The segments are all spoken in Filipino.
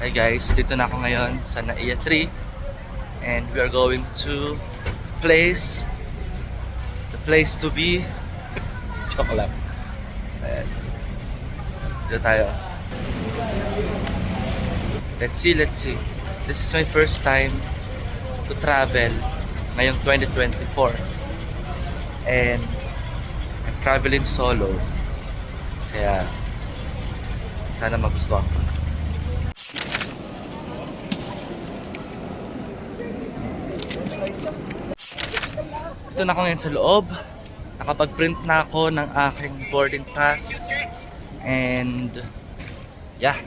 Hi guys, dito na ako ngayon sa Naiya 3 and we are going to the place to be. Joke lang. Ayan. Dito tayo. Let's see. This is my first time to travel ngayong 2024 and I'm traveling solo. Kaya sana magustuhan ko. Ito na ako ngayon sa loob. Nakapag-print na ako ng aking boarding pass. And yeah.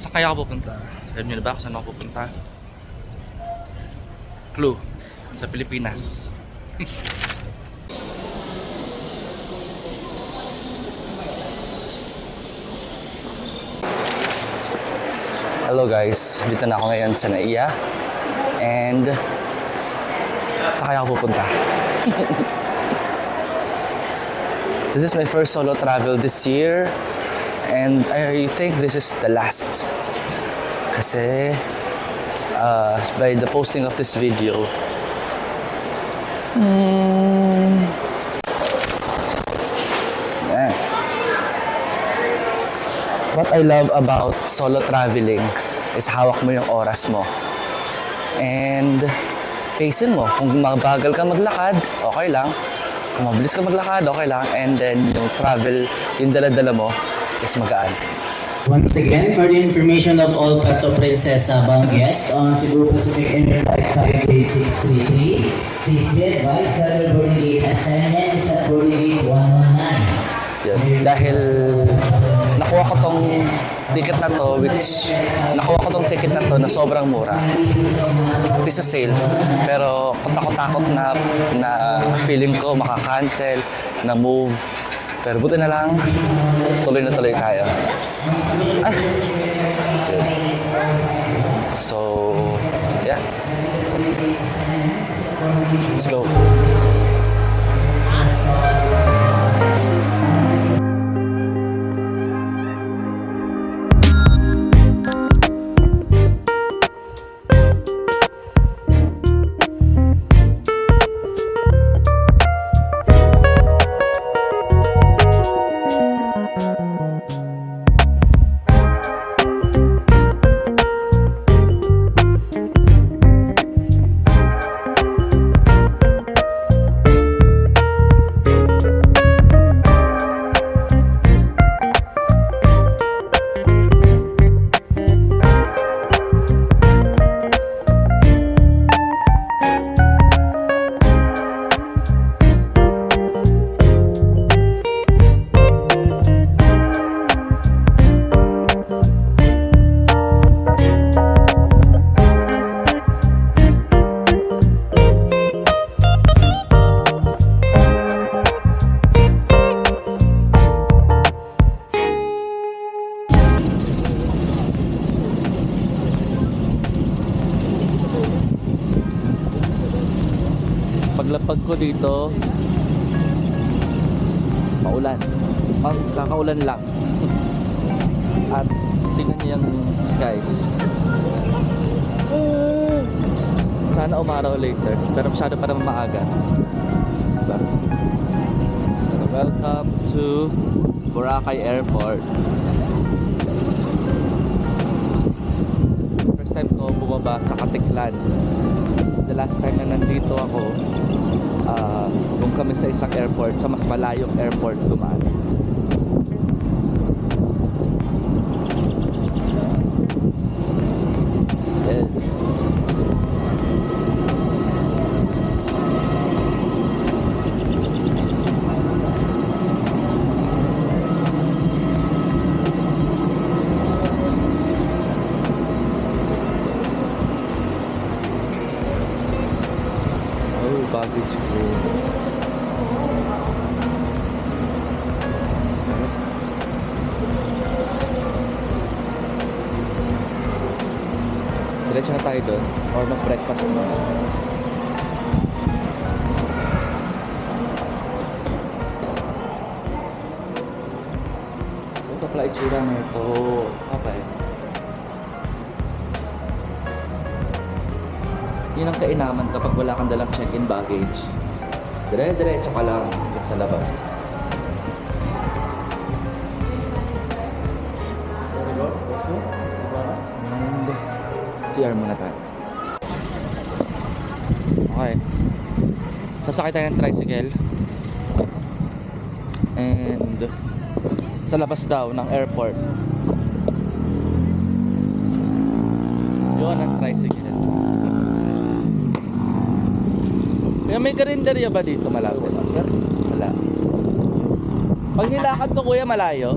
Saan kaya ako pupunta? Alam niyo na ba kung saan ako pupunta? Clue. Sa Pilipinas. Hello guys, dito na ako ngayon sa Naiya and saan kaya ako pupunta? This is my first solo travel this year and I think this is the last kasi by the posting of this video what I love about solo traveling is hawak mo yung oras mo. And pacing mo. Kung mabagal ka maglakad, okay lang. Kung mabilis ka maglakad, okay lang. And then yung travel, yung dala-dala mo is magaan. Once again, for the information of all Puerto Princesa bound guests on Cebu Pacific Interflight 5J633, please be advised that your boarding gate assignment is at boarding gate 119. Yan. Dahil nakuha ko tong ticket na to na sobrang mura. Hindi sa sale. Pero takot-takot na feeling ko makaka-cancel, na move. Pero buti na lang, tuloy na tuloy tayo. So, yeah. Let's go. Paglapag ko dito, maulan. Kakaulan lang. At tingnan niyo yung skies. Sana umaraw later, pero masyado pa naman maaga. Diba? Welcome to Boracay Airport. First time ko bumaba sa Katiklan. So the last time na nandito ako, kung kami sa isang airport, sa mas malayong airport dumaan. Yes. Oh, baggage ko. Diretso na tayo doon or mag-breakfast na. pala itsura nito. Okay. Yun ang kainaman kapag wala kang dalang check-in baggage. Dire-diretso ka lang hanggang sa labas. And CR muna tayo. Okay. Sasakay tayo ng tricycle. And sa labas daw ng airport. Yun ang tricycle. Kaya may karinderya ba dito malapit? Wala. Pag nilakad to kuya malayo?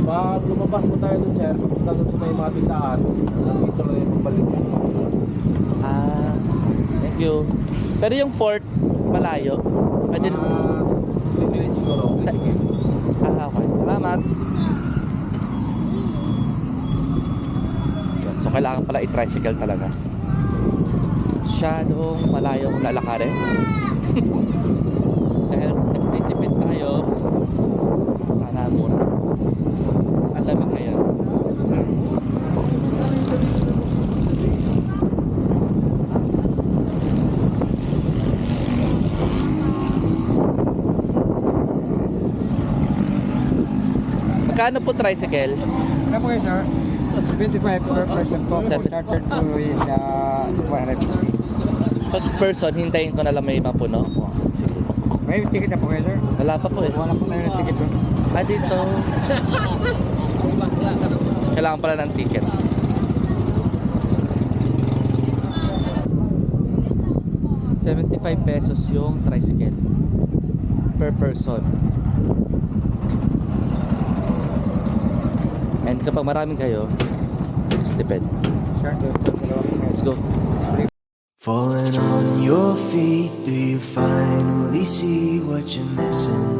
Pag lumabas mo tayo dun, sir, papunta dun sa may mga tindahan, dito na yung pagbalik mo. Ah, thank you. Pero yung port, malayo? Pwede... 10 minutes siguro. Sige. Okay. Salamat. Yun. So, kailangan pala i-tricycle talaga. Masyadong malayo kung lalakarin. Dahil nagtitipid tayo, sana muna. Ang lamig ngayon. Magkano po tricycle? Ano po kayo, sir? 25 per person po. Chartered po is 150. Pag person, hintayin ko na lang may mapuno. Sige. May ticket na po kayo, sir? Wala pa po eh. Wala po tayo ng ticket po. Ah, dito. Kailangan pala ng ticket. ₱75 yung tricycle per person. And kapag marami kayo, stipend. Sir, Let's go. Falling on your feet, do you finally see what you're missing?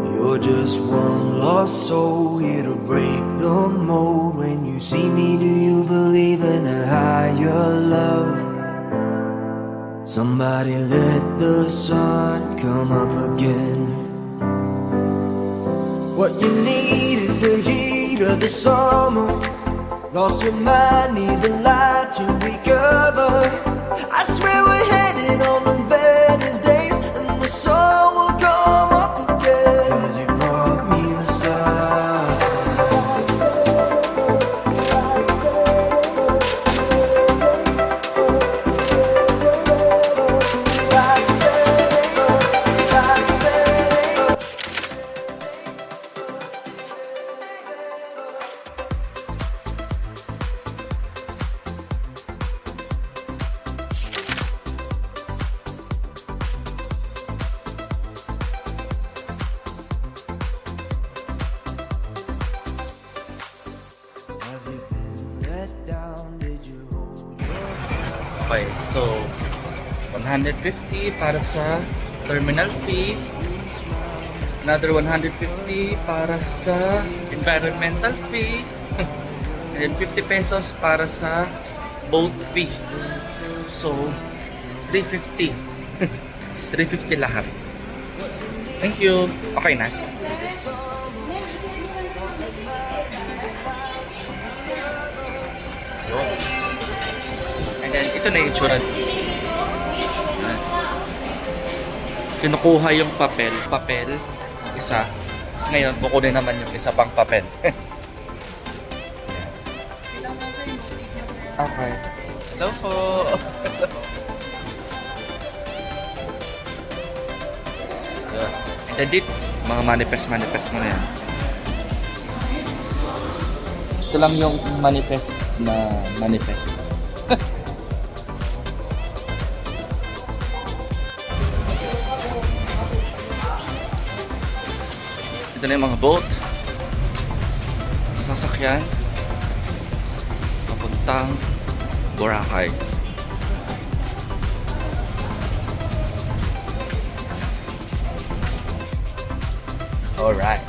You're just one lost soul here to break the mold. When you see me, do you believe in a higher love? Somebody let the sun come up again. What you need is the heat of the summer. Lost your mind, need the light to recover. I swear we're headed on to better days, and the sun will come up again. 'Cause you brought me the sun. Have you been let down? Did you hold your Okay, so 150 para sa terminal fee. Another 150 para sa environmental fee. And then 50 pesos para sa boat fee. So 350. 350 lahat. Thank you. Okay na. And then ito na yung itsura. Ayan. Kinukuha yung papel, isa. Kasi ngayon, kukunin naman yung isa pang papel. Okay. Hello po. Ayan. And then dito, mga manifest mo na yan. Ito lang yung manifest na manifest. Ito na yung mga boat, sasakyan, papuntang Boracay. Alright.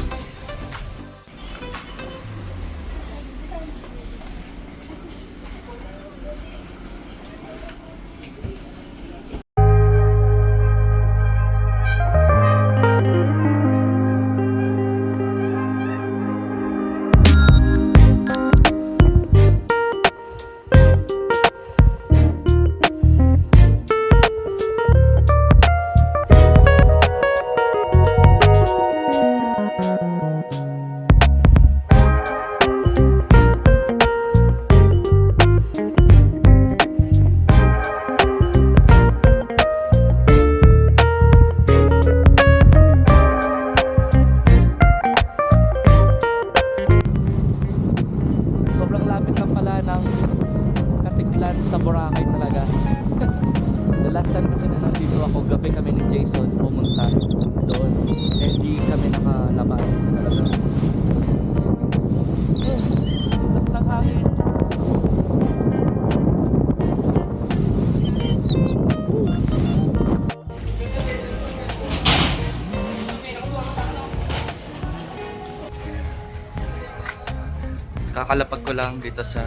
kakalapag ko lang dito sa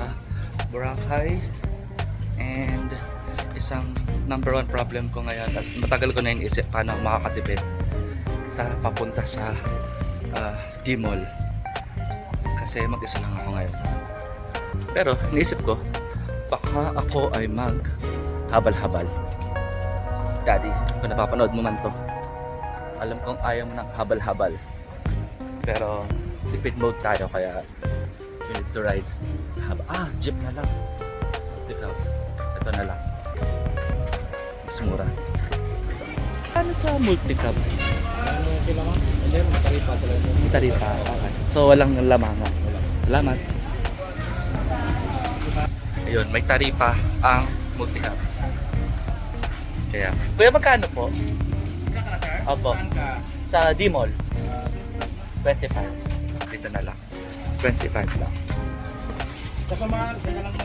Boracay. And isang number one problem ko ngayon at matagal ko na iniisip paano makakatipid sa papunta sa D-Mall. Kasi mag-isa lang ako ngayon. Pero iniisip ko, baka ako ay mag-habal-habal. Daddy, kung napapanood mo man to, alam kong ayaw mo ng habal-habal. Pero tipid mode tayo kaya we need to ride. Jeep na lang. Ikaw, ito na lang. Mas mura. Ano sa multicab? Ano sila ma? Kasi mataripa talaga. Taripa. Okay. So walang lamangan. Salamat. Ayun, may taripa ang multicab. Kaya, kuya magkano po? Isa ka na sir? Opo. Saan ka? Sa D-Mall. 25. Dito na lang. 25 lang. Kasamahan, kaya lang na